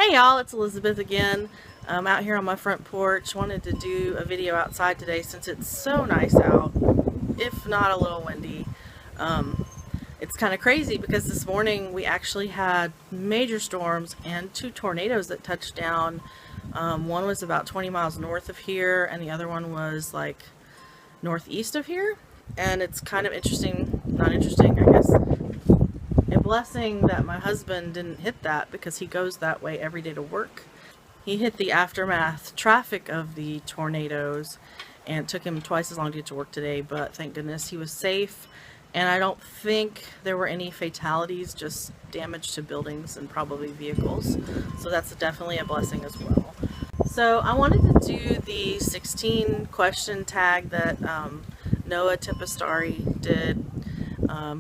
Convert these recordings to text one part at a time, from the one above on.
Hey y'all, it's Elizabeth again. I'm out here on my front porch. Wanted to do a video outside today since it's so nice out, if not a little windy. Um, it's kind of crazy because this morning we actually had major storms and two tornadoes that touched down. One was about 20 miles north of here and the other one was like northeast of here. And it's kind of interesting, not interesting, I guess, a blessing that my husband didn't hit that because he goes that way every day to work. He hit the aftermath traffic of the tornadoes and it took him twice as long to get to work today, but thank goodness he was safe. And I don't think there were any fatalities, just damage to buildings and probably vehicles. So that's definitely a blessing as well. So I wanted to do the 16 question tag that Noah Tempestari did.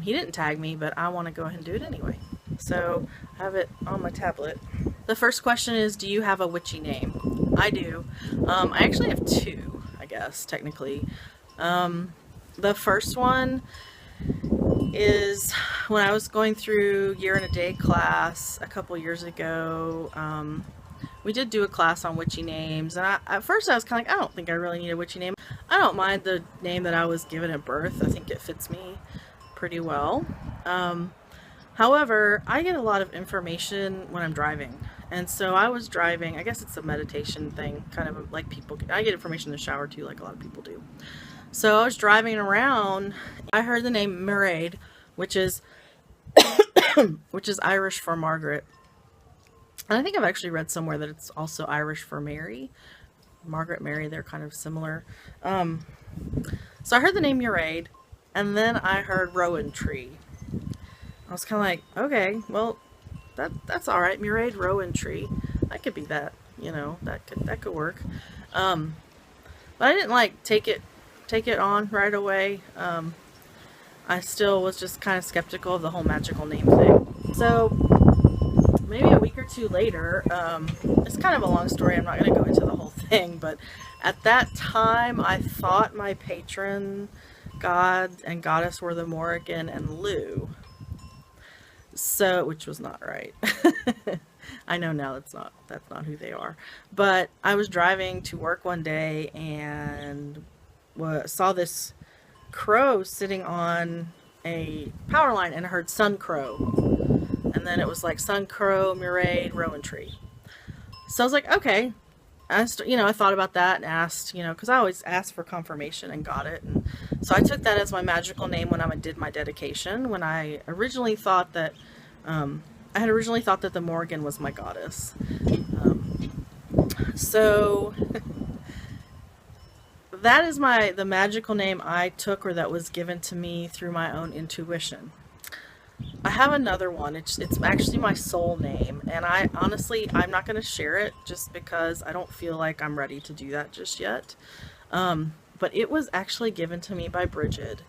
He didn't tag me, but I want to go ahead and do it anyway. So I have it on my tablet. The first question is, do you have a witchy name? I do. I actually have two, I guess, technically. The first one is when I was going through year and a day class a couple years ago. We did do a class on witchy names, and at first I was kind of like, I don't think I really need a witchy name. I don't mind the name that I was given at birth. I think it fits me pretty well. However, I get a lot of information when I'm driving, and so I was driving. I guess it's a meditation thing, kind of like people get. I get information in the shower too, like a lot of people do. So I was driving around. I heard the name Mairead, which is which is Irish for Margaret. And I think I've actually read somewhere that it's also Irish for Mary. Margaret, Mary, they're kind of similar. So I heard the name Mairead, and then I heard Rowan Tree. I was kind of like, okay, well, that's all right. Mairead Rowan Tree. I could be that, you know, that could work. But I didn't like take it on right away. I still was just kind of skeptical of the whole magical name thing. So maybe a week or two later, it's kind of a long story. I'm not going to go into the whole thing, but at that time, I thought my patron god and goddess were the Morrigan and Lou. So, which was not right. I know now that's not who they are. But I was driving to work one day and saw this crow sitting on a power line, and I heard sun crow. And then it was like sun crow, Mairead, Rowan Tree. So I was like, okay. I thought about that and asked, because I always asked for confirmation and got it. And so I took that as my magical name when I did my dedication. When I originally thought that, the Morrigan was my goddess. So that is the magical name I took, or that was given to me through my own intuition. I have another one. It's actually my soul name, and I'm not going to share it just because I don't feel like I'm ready to do that just yet. But it was actually given to me by Bridget,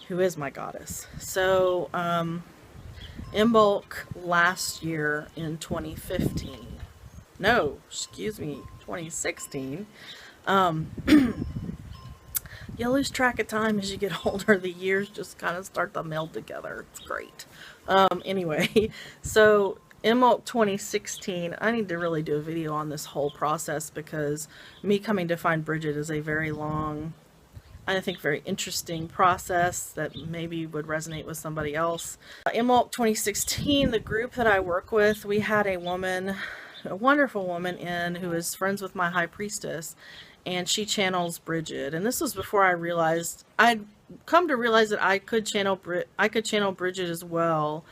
who is my goddess. So, Imbolc last year in 2015. No, excuse me, 2016. You lose track of time as you get older. The years just kind of start to meld together. It's great. Anyway, so Imbolc 2016, I need to really do a video on this whole process because me coming to find Bridget is a very long, I think very interesting process that maybe would resonate with somebody else. Imbolc 2016, the group that I work with, we had a wonderful woman who is friends with my high priestess, and she channels Bridget. And this was before I'd come to realize that I could channel Bridget as well,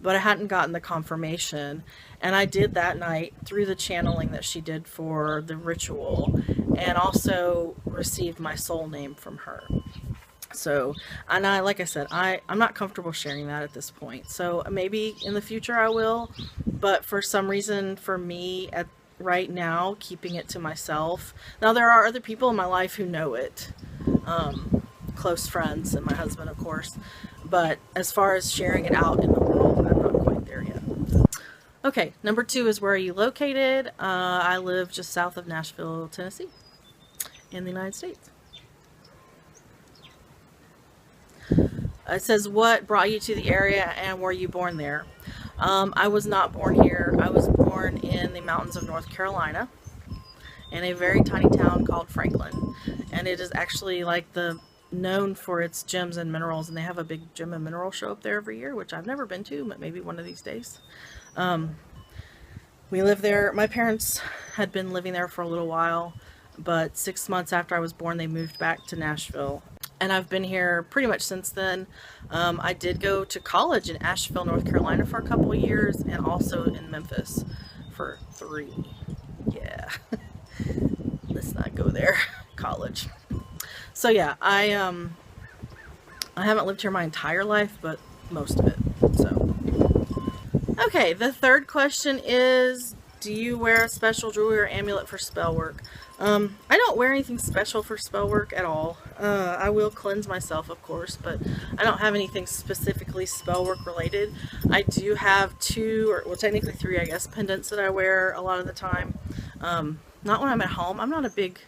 but I hadn't gotten the confirmation. And I did that night through the channeling that she did for the ritual, and also received my soul name from her. So, and like I said, I'm not comfortable sharing that at this point. So maybe in the future I will, but for some reason, for me, right now, keeping it to myself. Now, there are other people in my life who know it, close friends and my husband, of course, but as far as sharing it out in the world, I'm not quite there yet. Okay, number 2 is, where are you located? I live just south of Nashville, Tennessee, in the United States. It says, what brought you to the area and were you born there? I was not born here. I was born in the mountains of North Carolina in a very tiny town called Franklin, and it is actually like the known for its gems and minerals, and they have a big gem and mineral show up there every year, which I've never been to, but maybe one of these days. Um, we lived there. My parents had been living there for a little while, but 6 months after I was born, they moved back to Nashville. And I've been here pretty much since then. I did go to college in Asheville, North Carolina for a couple of years, and also in Memphis for 3. Yeah, let's not go there. College. So yeah, I haven't lived here my entire life, but most of it. So okay, the third question is, do you wear a special jewelry or amulet for spell work? I don't wear anything special for spell work at all. I will cleanse myself, of course, but I don't have anything specifically spell work related. I do have 2, or well, technically 3, I guess, pendants that I wear a lot of the time. Not when I'm at home. I'm not a big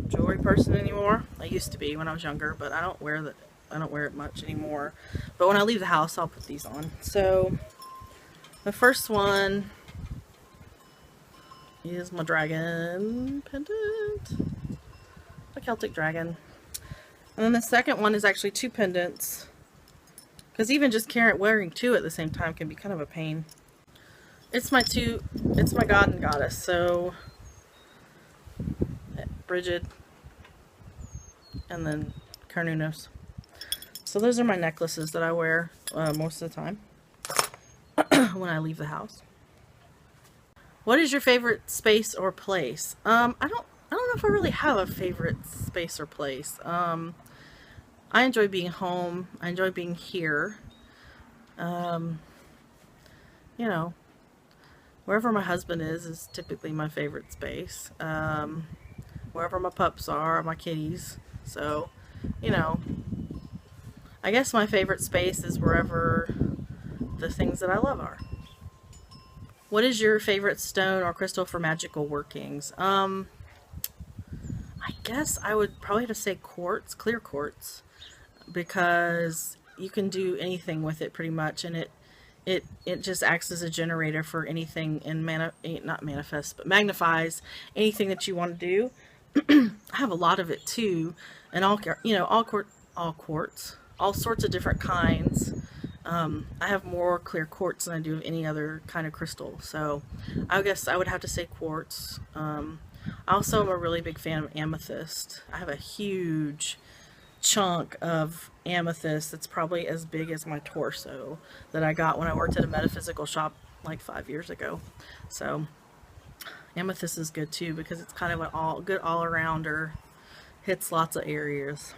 jewelry person anymore. I used to be when I was younger, but I don't wear it much anymore. But when I leave the house, I'll put these on. So the first one is my dragon pendant, a Celtic dragon. And then the second one is actually 2 pendants, because even just wearing 2 at the same time can be kind of a pain. It's my god and goddess, so Bridget and then Carnunos. So those are my necklaces that I wear most of the time when I leave the house. What is your favorite space or place? I don't know if I really have a favorite space or place. I enjoy being home. I enjoy being here. You know, wherever my husband is typically my favorite space. Wherever my pups are, my kitties. So, you know, I guess my favorite space is wherever the things that I love are. What is your favorite stone or crystal for magical workings? I guess I would probably have to say quartz, clear quartz, because you can do anything with it pretty much, and it just acts as a generator for anything, and not manifest, but magnifies anything that you want to do. I have a lot of it too, and all quartz, all sorts of different kinds. I have more clear quartz than I do of any other kind of crystal, so I guess I would have to say quartz. I also am a really big fan of amethyst. I have a huge chunk of amethyst that's probably as big as my torso that I got when I worked at a metaphysical shop like 5 years ago. So amethyst is good too, because it's kind of an good all-arounder, hits lots of areas.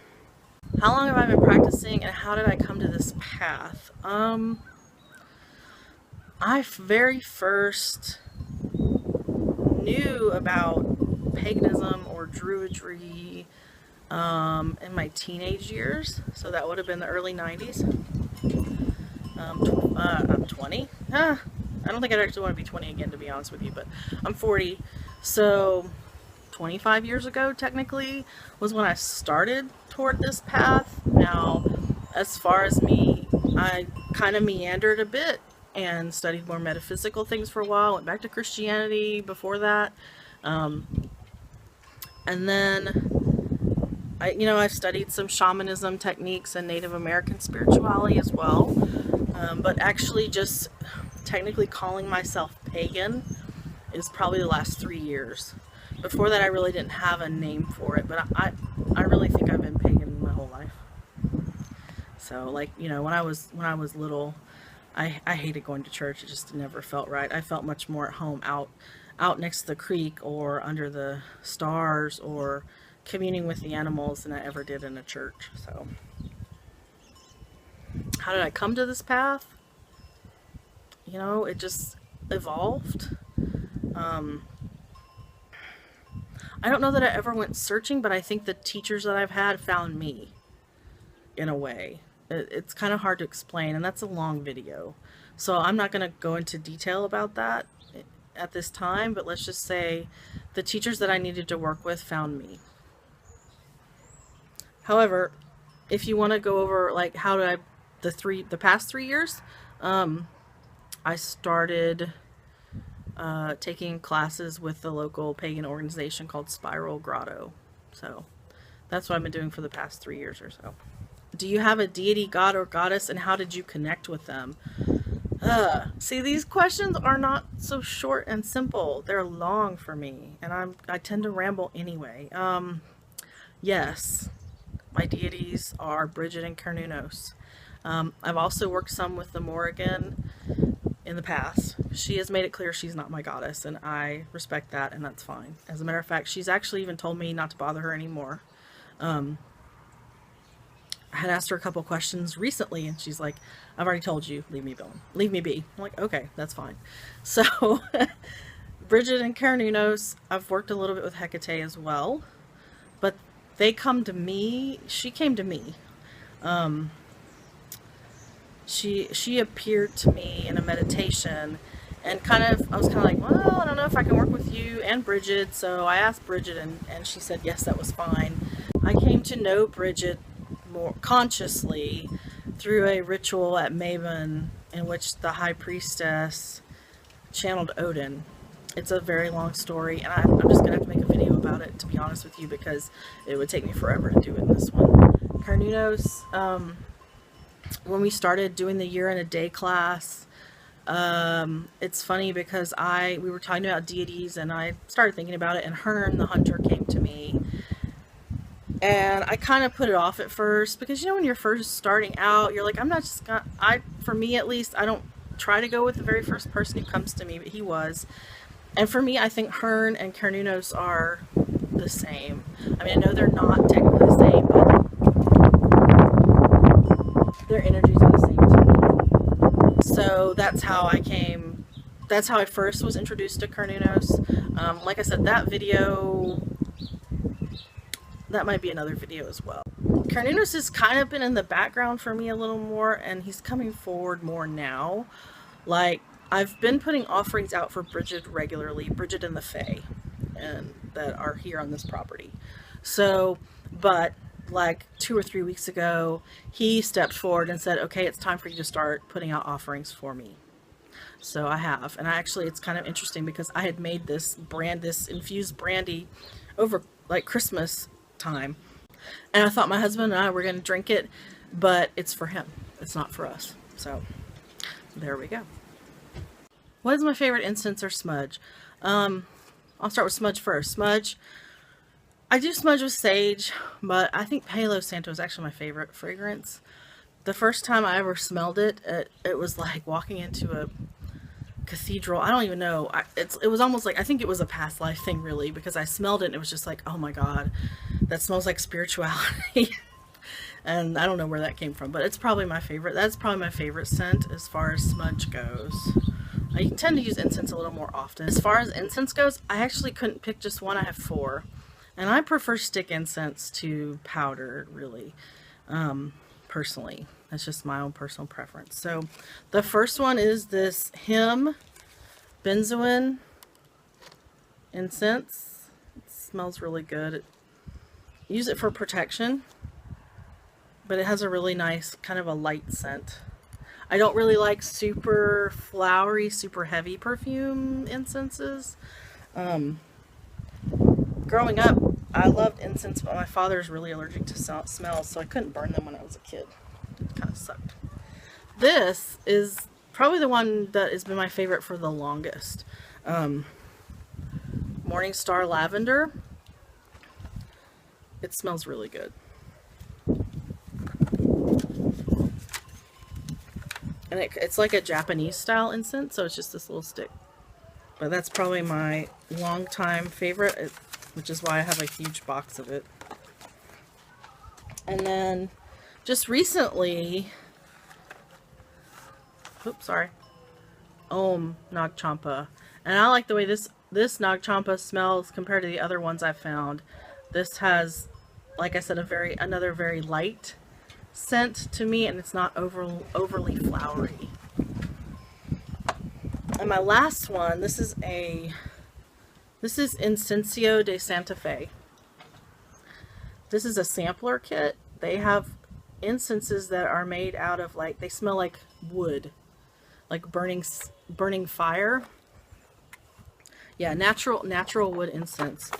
How long have I been practicing, and how did I come to this path? I very first knew about paganism or druidry in my teenage years, so that would have been the early 90s. I'm 20. I don't think I'd actually want to be 20 again, to be honest with you, but I'm 40, so 25 years ago technically was when I started toward this path. Now, as far as me, I kind of meandered a bit and studied more metaphysical things for a while, went back to Christianity before that, and then I've studied some shamanism techniques and Native American spirituality as well, but actually just technically calling myself pagan is probably the last 3 years. Before that, I really didn't have a name for it, but I really think I've been pagan my whole life. So, like, when I was little, I hated going to church. It just never felt right. I felt much more at home out next to the creek or under the stars or communing with the animals than I ever did in a church. So, how did I come to this path? It just evolved. I don't know that I ever went searching, but I think the teachers that I've had found me, in a way. It's kind of hard to explain, and that's a long video. So I'm not going to go into detail about that at this time, but let's just say the teachers that I needed to work with found me. However, if you want to go over, like, how did I the past 3 years, I started taking classes with the local pagan organization called Spiral Grotto. So that's what I've been doing for the past 3 years or so. Do you have a deity, god, or goddess, and how did you connect with them? See, these questions are not so short and simple. They're long for me, and I tend to ramble anyway. Yes, my deities are Bridget and Carnunos. I've also worked some with the Morrigan in the past. She has made it clear she's not my goddess, and I respect that, and that's fine. As a matter of fact, she's actually even told me not to bother her anymore. I had asked her a couple questions recently, and she's like, I've already told you, leave me alone. Leave me be. I'm like, okay, that's fine. So, Bridget and Carnunos, I've worked a little bit with Hecate as well, but they come to me. She came to me. She appeared to me in a meditation, and I was kind of like, well, I don't know if I can work with you and Bridget. So I asked Bridget, and she said yes, that was fine. I came to know Bridget more consciously through a ritual at Maven in which the high priestess channeled Odin. It's a very long story, and I'm just gonna have to make a video about it, to be honest with you, because it would take me forever to do it in this one. Carnunos, when we started doing the year in a day class, it's funny because we were talking about deities, and I started thinking about it, and Hearn the hunter came to me. And I kind of put it off at first because, you know, when you're first starting out, you're like, I'm not just gonna, for me at least, I don't try to go with the very first person who comes to me, but he was. And for me, I think Hearn and Carnunos are the same. I mean, I know they're not technically the same, but their energies are the same to me. So that's how I first was introduced to Carnunos. Like I said, that video, that might be another video as well. Carnunos has kind of been in the background for me a little more, and he's coming forward more now. Like, I've been putting offerings out for Bridget regularly, Bridget and the Fae, and that are here on this property. So, but like 2 or 3 weeks ago, he stepped forward and said, okay, it's time for you to start putting out offerings for me. So I have, and it's kind of interesting because I had made this infused brandy over like Christmas time, and I thought my husband and I were going to drink it, but it's for him, it's not for us. So there we go. What is my favorite incense or smudge? I'll start with smudge first. Smudge, I do smudge with sage, but I think Palo Santo is actually my favorite fragrance. The first time I ever smelled it, it was like walking into a cathedral. I don't even know. It was almost like, I think it was a past life thing, really, because I smelled it and it was just like, oh my god, that smells like spirituality. And I don't know where that came from, but it's probably my favorite. That's probably my favorite scent as far as smudge goes. I tend to use incense a little more often. As far as incense goes, I actually couldn't pick just one. I have 4, and I prefer stick incense to powder, really. Personally, that's just my own personal preference. So the first one is this hymn benzoin incense. It smells really good. Use it for protection, but it has a really nice kind of a light scent. I don't really like super flowery, super heavy perfume incenses. Growing up, I loved incense, but my father's really allergic to smells, so I couldn't burn them when I was a kid. It kind of sucked. This is probably the one that has been my favorite for the longest. Morning Star Lavender. It smells really good. And it's like a Japanese style incense, so it's just this little stick. But that's probably my long-time favorite, which is why I have a huge box of it. And then just recently, Om Nag Champa. And I like the way this Nag Champa smells compared to the other ones I've found. This has, like I said, another very light scent to me, and it's not overly flowery. And my last one, this is Incencio de Santa Fe. This is a sampler kit. They have incenses that are made out of, like, they smell like wood, like burning fire. Yeah, natural wood incense.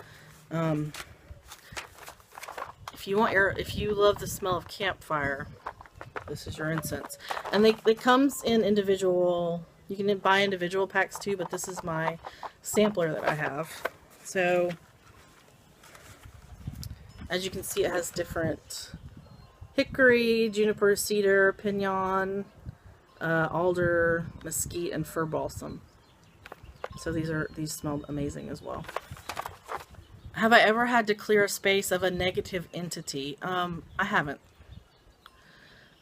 If you love the smell of campfire, this is your incense. And it comes in individual, you can buy individual packs too, but this is my sampler that I have. So as you can see, it has different hickory, juniper, cedar, pinyon, alder, mesquite, and fir balsam. So these smell amazing as well. Have I ever had to clear a space of a negative entity? I haven't.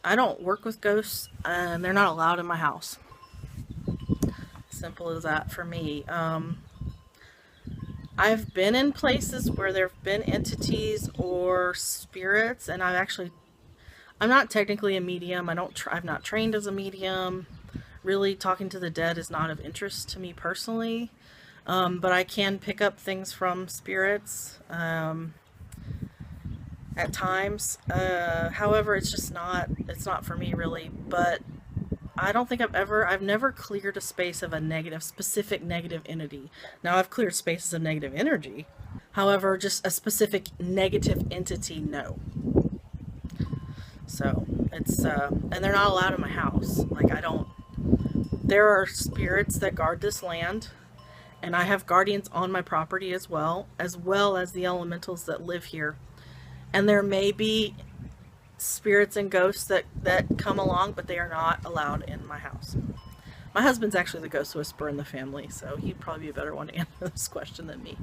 I don't work with ghosts, and they're not allowed in my house. Simple as that for me. I've been in places where there have been entities or spirits, and I'm not technically a medium. I've not trained as a medium. Really, talking to the dead is not of interest to me personally. But I can pick up things from spirits at times. However, it's not for me really. But I don't think I've never cleared a space of a specific negative entity. Now, I've cleared spaces of negative energy. However, just a specific negative entity, no. So, and they're not allowed in my house. Like, there are spirits that guard this land, and I have guardians on my property as well as the elementals that live here. And there may be spirits and ghosts that come along, but they are not allowed in my house. My husband's actually the ghost whisperer in the family, so he'd probably be a better one to answer this question than me.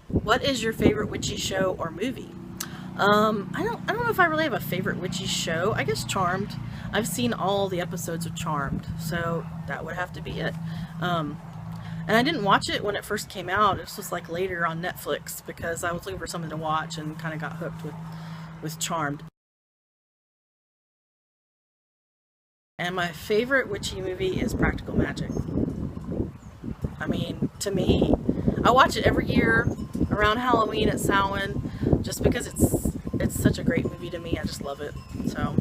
What is your favorite witchy show or movie? I don't know if I really have a favorite witchy show. I guess Charmed. I've seen all the episodes of Charmed, so that would have to be it. And I didn't watch it when it first came out. This was like later on Netflix because I was looking for something to watch and kind of got hooked with Charmed. And my favorite witchy movie is Practical Magic. I mean, to me, I watch it every year around Halloween at Samhain just because it's such a great movie to me. I just love it. So,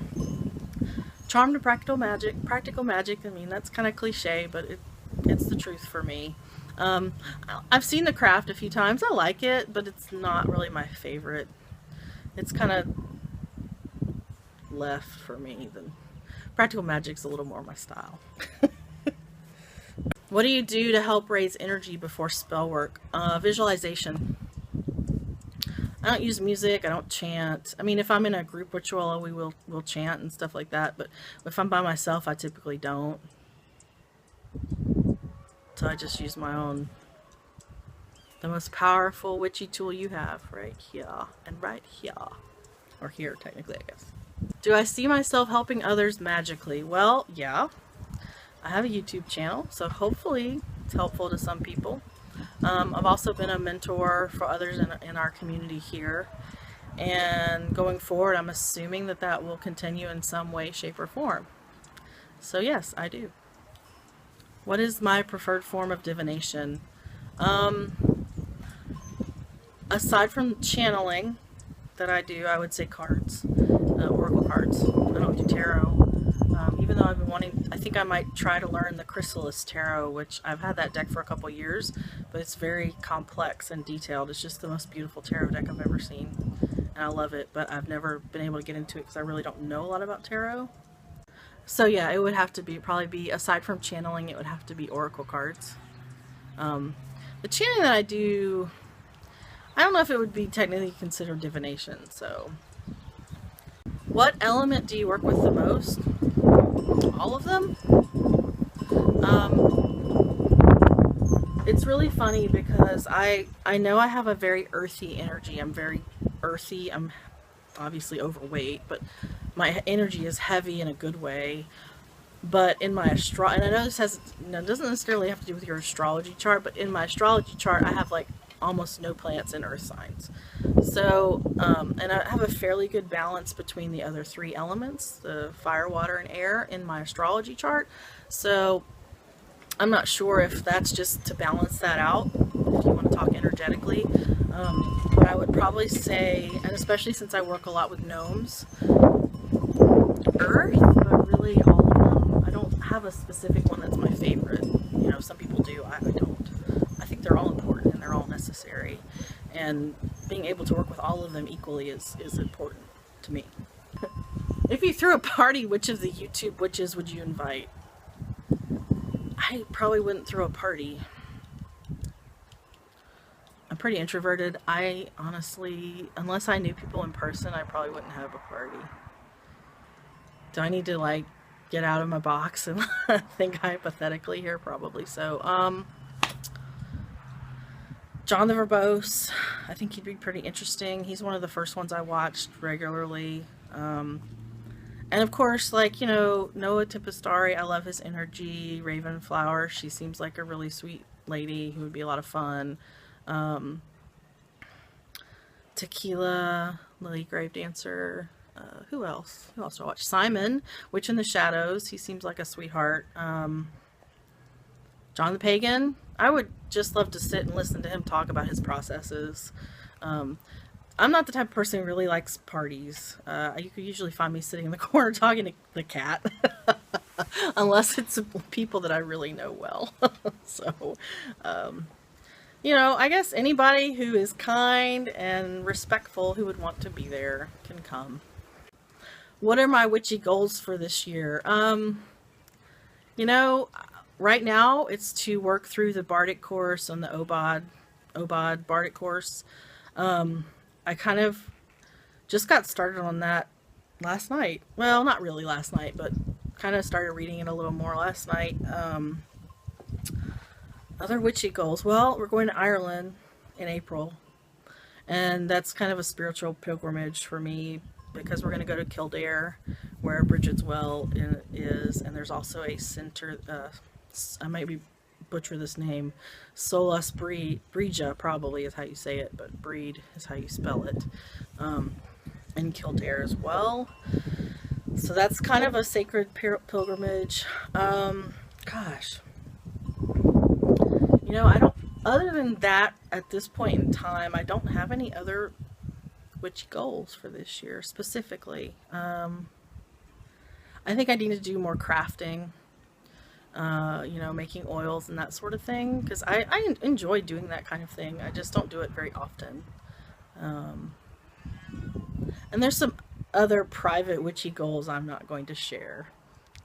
Charmed and Practical Magic. Practical Magic, I mean, that's kind of cliche, but it's the truth for me. I've seen The Craft a few times. I like it, but it's not really my favorite. It's kind of left for me. Practical Magic's a little more my style. What do you do to help raise energy before spell work? Visualization. I don't use music. I don't chant. I mean, if I'm in a group ritual, we'll chant and stuff like that. But if I'm by myself, I typically don't. So I just use my own. The most powerful witchy tool you have right here and right here. Or here, technically, I guess. Do I see myself helping others magically? Well, yeah. I have a YouTube channel, so hopefully it's helpful to some people. I've also been a mentor for others in our community here. And going forward, I'm assuming that will continue in some way, shape, or form. So yes, I do. What is my preferred form of divination? Aside from channeling that I do, I would say cards, oracle cards. I don't do tarot. Even though I've been wanting, I think I might try to learn the Chrysalis Tarot, which I've had that deck for a couple years, but it's very complex and detailed. It's just the most beautiful tarot deck I've ever seen, and I love it, but I've never been able to get into it because I really don't know a lot about tarot. So yeah, it would have to probably be, aside from channeling, it would have to be oracle cards. The channeling that I do, I don't know if it would be technically considered divination, so. What element do you work with the most? All of them? It's really funny because I know I have a very earthy energy. I'm very earthy. I'm obviously overweight, but my energy is heavy in a good way. But in my and I know this doesn't necessarily have to do with your astrology chart, but in my astrology chart, I have like almost no planets in earth signs. So, and I have a fairly good balance between the other three elements, the fire, water, and air, in my astrology chart. So I'm not sure if that's just to balance that out, if you want to talk energetically. But I would probably say, and especially since I work a lot with gnomes, Earth, but really all of them. I don't have a specific one that's my favorite. You know, some people do. I don't. I think they're all important and they're all necessary. And being able to work with all of them equally is important to me. If you threw a party, which of the YouTube witches would you invite? I probably wouldn't throw a party. I'm pretty introverted. I honestly, unless I knew people in person, I probably wouldn't have a party. Do I need to like get out of my box and think hypothetically here? Probably so. John the Verbose, I think he'd be pretty interesting. He's one of the first ones I watched regularly. And of course, like, you know, Noah Tempestari, I love his energy. Ravenflower, she seems like a really sweet lady who would be a lot of fun. Tequila, Lily Gravedancer. Who else? Who else do I watch? Simon, Witch in the Shadows. He seems like a sweetheart. John the Pagan. I would just love to sit and listen to him talk about his processes. I'm not the type of person who really likes parties. You could usually find me sitting in the corner talking to the cat. Unless it's people that I really know well. So, you know, I guess anybody who is kind and respectful who would want to be there can come. What are my witchy goals for this year? You know, right now it's to work through the Bardic course on the Obod Bardic course. I kind of just got started on that last night. Well, not really last night, but kind of started reading it a little more last night. Other witchy goals. Well, we're going to Ireland in April. And that's kind of a spiritual pilgrimage for me because we're going to go to Kildare, where Bridget's Well is. And there's also a center, I might be butcher this name, Solas Brija probably is how you say it, but Breed is how you spell it, in Kildare as well. So that's kind of a sacred pilgrimage. Gosh, you know, I don't, other than that, at this point in time, I don't have any other witchy goals for this year specifically. I think I need to do more crafting. You know, making oils and that sort of thing, because I enjoy doing that kind of thing. I just don't do it very often. And there's some other private witchy goals I'm not going to share.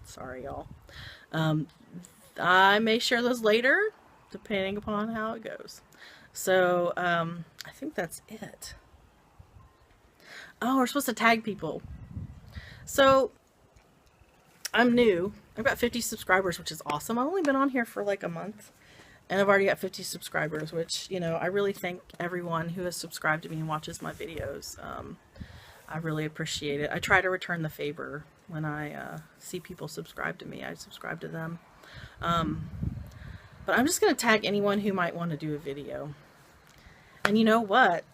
Sorry, y'all. I may share those later, depending upon how it goes. So, I think that's it. Oh, we're supposed to tag people. So, I'm new. I've got 50 subscribers, which is awesome. I've only been on here for like a month, and I've already got 50 subscribers, which, you know, I really thank everyone who has subscribed to me and watches my videos. I really appreciate it. I try to return the favor when I see people subscribe to me. I subscribe to them. But I'm just going to tag anyone who might want to do a video. And you know what?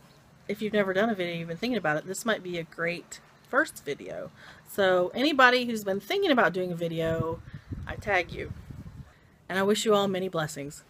If you've never done a video, you've been thinking about it, this might be a great first video. So anybody who's been thinking about doing a video, I tag you. And I wish you all many blessings.